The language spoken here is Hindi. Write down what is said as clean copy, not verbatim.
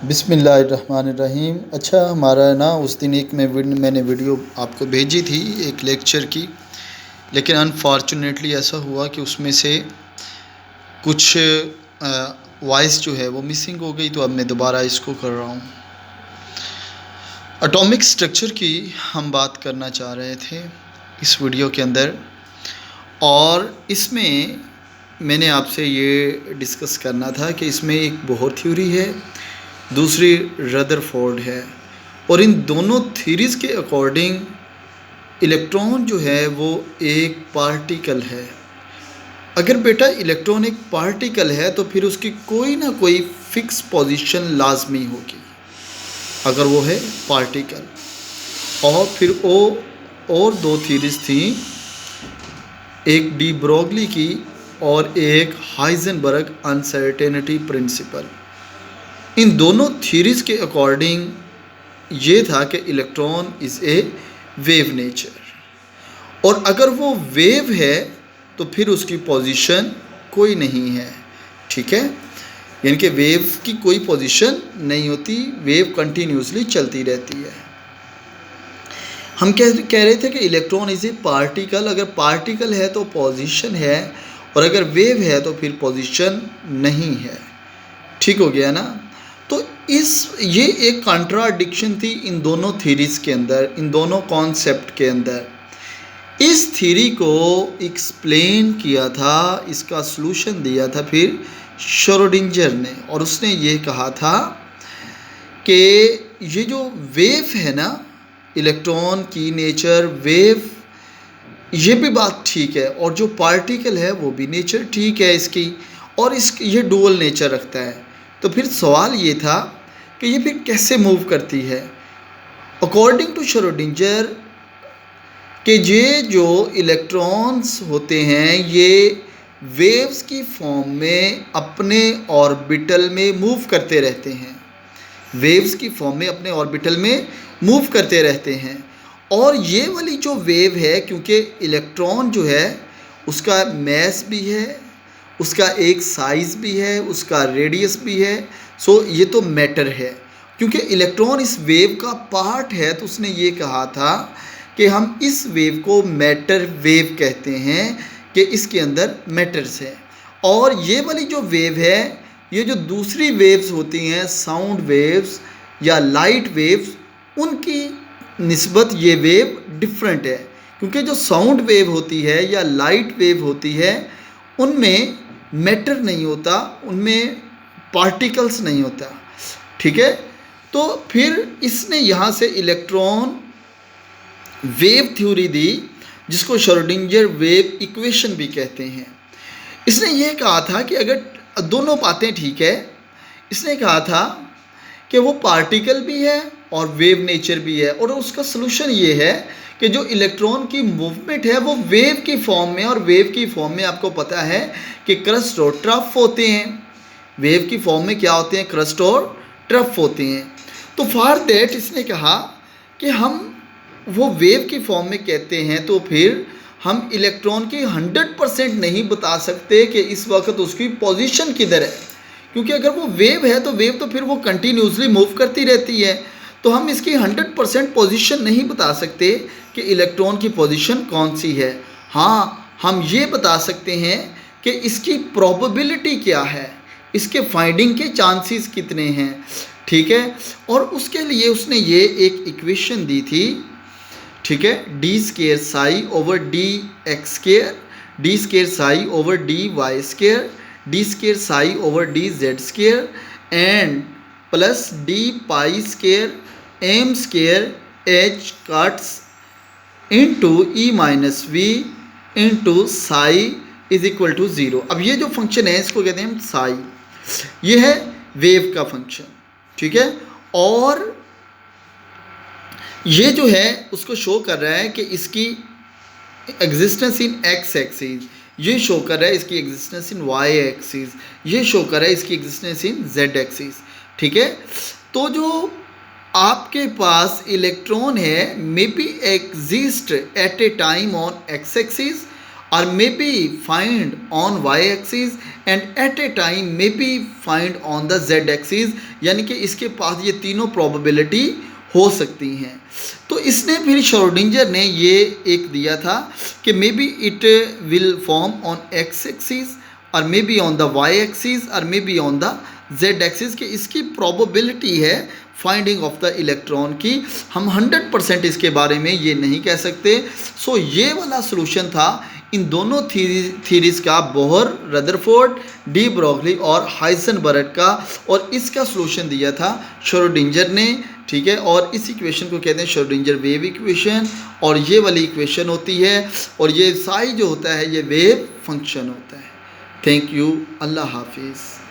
बिस्मिल्लाहिर्रहमानिर्रहीम। अच्छा, हमारा ना उस दिन मैंने वीडियो आपको भेजी थी एक लेक्चर की, लेकिन अनफॉर्चुनेटली ऐसा हुआ कि उसमें से कुछ वॉइस जो है वो मिसिंग हो गई, तो अब मैं दोबारा इसको कर रहा हूँ। एटॉमिक स्ट्रक्चर की हम बात करना चाह रहे थे इस वीडियो के अंदर, और इसमें मैंने आपसे ये डिस्कस करना था कि इसमें एक बोहर थ्योरी है, दूसरी रदरफोर्ड है, और इन दोनों थ्योरीज़ के अकॉर्डिंग इलेक्ट्रॉन जो है वो एक पार्टिकल है। अगर बेटा इलेक्ट्रॉन एक पार्टिकल है तो फिर उसकी कोई ना कोई फिक्स पोजीशन लाजमी होगी, अगर वो है पार्टिकल। और फिर वो और दो थ्योरीज़ थी, एक डी ब्रोगली की और एक हाइजेनबर्ग अनसर्टेनिटी प्रिंसिपल। इन दोनों थ्योरीज़ के अकॉर्डिंग ये था कि electron is a wave nature, और अगर वो वेव है तो फिर उसकी पोजीशन कोई नहीं है। ठीक है, यानी कि वेव की कोई पोजीशन नहीं होती, वेव कंटिन्यूसली चलती रहती है। हम कह रहे थे कि इलेक्ट्रॉन इज़ ए पार्टिकल। अगर पार्टिकल है तो पोजीशन है, और अगर वेव है तो फिर पोजीशन नहीं है। ठीक हो गया ना? तो ये एक कॉन्ट्राडिक्शन थी इन दोनों थ्योरीज़ के अंदर, इन दोनों कॉन्सेप्ट के अंदर। इस थ्योरी को एक्सप्लेन किया था, इसका सलूशन दिया था फिर श्रोडिंगर ने, और उसने ये कहा था कि ये जो वेव है ना, इलेक्ट्रॉन की नेचर वेव, ये भी बात ठीक है, और जो पार्टिकल है वो भी नेचर ठीक है इसकी, और ये डुअल नेचर रखता है। तो फिर सवाल ये था कि ये फिर कैसे मूव करती है। अकॉर्डिंग टू श्रोडिंगर कि ये जो इलेक्ट्रॉन्स होते हैं ये वेव्स की फॉर्म में अपने ऑर्बिटल में मूव करते रहते हैं, वेव्स की फॉर्म में अपने ऑर्बिटल में मूव करते रहते हैं। और ये वाली जो वेव है, क्योंकि इलेक्ट्रॉन जो है उसका मैस भी है, उसका एक साइज़ भी है, उसका रेडियस भी है, सो ये तो मैटर है। क्योंकि इलेक्ट्रॉन इस वेव का पार्ट है, तो उसने ये कहा था कि हम इस वेव को मैटर वेव कहते हैं, कि इसके अंदर मैटर्स है। और ये वाली जो वेव है, ये जो दूसरी वेव्स होती हैं, साउंड वेव्स या लाइट वेव्स, उनकी निस्बत ये वेव डिफरेंट है। क्योंकि जो साउंड वेव होती है या लाइट वेव होती है, उनमें मैटर नहीं होता, उनमें पार्टिकल्स नहीं होता। ठीक है, तो फिर इसने यहाँ से इलेक्ट्रॉन वेव थ्योरी दी, जिसको श्रोडिंगर वेव इक्वेशन भी कहते हैं। इसने ये कहा था कि अगर दोनों बातें ठीक है, इसने कहा था कि वो पार्टिकल भी है और वेव नेचर भी है, और उसका सलूशन ये है कि जो इलेक्ट्रॉन की मूवमेंट है वो वेव की फॉर्म में, और वेव की फॉर्म में आपको पता है कि क्रस्ट और ट्रफ होते हैं। वेव की फॉर्म में क्या होते हैं? क्रस्ट और ट्रफ होते हैं। तो फॉर दैट इसने कहा कि हम वो वेव की फॉर्म में कहते हैं, तो फिर हम इलेक्ट्रॉन की 100% नहीं बता सकते कि इस वक्त उसकी पोजीशन किधर है। क्योंकि अगर वो वेव है तो वेव तो फिर वो कंटिन्यूसली मूव करती रहती है, तो हम इसकी 100% पोजीशन नहीं बता सकते कि इलेक्ट्रॉन की पोजीशन कौन सी है। हाँ, हम ये बता सकते हैं कि इसकी प्रोबेबिलिटी क्या है, इसके फाइंडिंग के चांसेस कितने हैं। ठीक है, और उसके लिए उसने ये एक इक्वेशन दी थी। ठीक है, d square psi over d x square, d square psi over d y square, d square psi over d z square, and plus d pi square m square h cuts into e minus v into psi is equal to 0। अब ये जो फंक्शन है इसको कहते हैं हम साई, ये है वेव का फंक्शन। ठीक है, और ये जो है उसको शो कर रहा है कि इसकी एग्जिस्टेंस इन एक्स एक्सिस, ये शो कर रहा है इसकी एग्जिस्टेंस इन वाई एक्सिस, ये शो कर रहा है इसकी एग्जिस्टेंस इन जेड एक्सिस। ठीक है, तो जो आपके पास इलेक्ट्रॉन है may be exist at A time on x axis, or maybe find on y axis and at a time maybe find on the z axis, यानी कि इसके पास ये तीनों प्रोबेबिलिटी हो सकती हैं। तो इसने फिर श्रोडिंगर ने ये एक दिया था कि maybe it will form on x axis और maybe on the y axis और maybe on the z axis, कि इसकी प्रोबेबिलिटी है फाइंडिंग ऑफ द इलेक्ट्रॉन की। हम 100% इसके बारे में ये नहीं कह सकते। सो ये वाला सोल्यूशन था इन दोनों थीरीज का, बोहर, रदरफोर्ड, डी ब्रोगली और हाइजेनबर्ग का, और इसका सोल्यूशन दिया था श्रोडिंगर ने, ठीक है। और इस इक्वेशन को कहते हैं श्रोडिंगर वेव इक्वेशन, और ये वाली इक्वेशन होती है, और ये साई जो होता है ये वेव फंक्शन होता है। थैंक यू, अल्लाह हाफिज़।